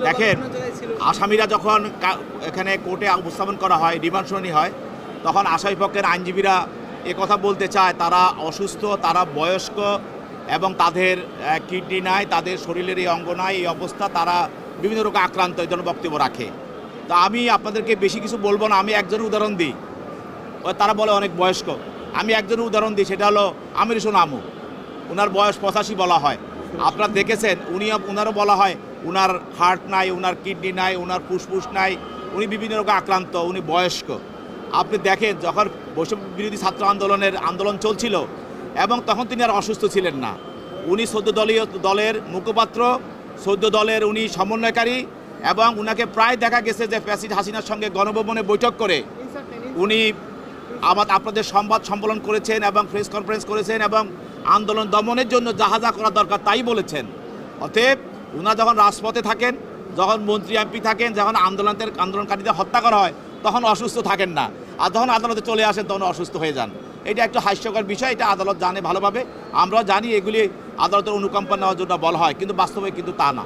দেখেন, আসামিরা যখন এখানে কোর্টে উপস্থাপন করা হয়, রিমান্ড শুনানি হয়, তখন আসামি পক্ষের আইনজীবীরা কথা বলতে চায় তারা অসুস্থ, তারা বয়স্ক এবং তাদের কিডনি নাই, তাদের শরীরের এই অঙ্গ নাই, এই অবস্থা, তারা বিভিন্ন রোগে আক্রান্ত, এই জন্য বক্তব্য রাখে। তা আমি আপনাদেরকে বেশি কিছু বলবো না, আমি একজনের উদাহরণ দিই। তারা বলে অনেক বয়স্ক, আমি একজনের উদাহরণ দিই, সেটা হলো আমির হোসেন আমু। ওনার বয়স 85 বলা হয়। আপনারা দেখেছেন ওনারও বলা হয় ওনার হার্ট নাই, ওনার কিডনি নাই, ওনার ফুসফুস নাই, উনি বিভিন্ন রোগে আক্রান্ত, উনি বয়স্ক। আপনি দেখেন যখন বৈষম্য বিরোধী ছাত্র আন্দোলন চলছিল এবং তখন তিনি আর অসুস্থ ছিলেন না। উনি 14 দলের মুখপাত্র, 14 দলের উনি সমন্বয়কারী, এবং উনাকে প্রায় দেখা গেছে যে ফ্যাসিস্ট হাসিনার সঙ্গে গণভবনে বৈঠক করে উনি আপনাদের সংবাদ সম্মেলন করেছেন এবং প্রেস কনফারেন্স করেছেন এবং আন্দোলন দমনের জন্য যাহা যা করা দরকার তাই বলেছেন। অতএব উনারা যখন রাজপথে থাকেন, যখন মন্ত্রী এমপি থাকেন, যখন আন্দোলনকারীদের হত্যা করা হয় তখন অসুস্থ থাকেন না, আর যখন আদালতে চলে আসেন তখন অসুস্থ হয়ে যান। এটা একটু হাস্যকর বিষয়, এটা আদালত জানে ভালোভাবে, আমরাও জানি এগুলি আদালতের অনুকম্পা নেওয়ার জন্য বলা হয়, কিন্তু বাস্তবে কিন্তু তা না।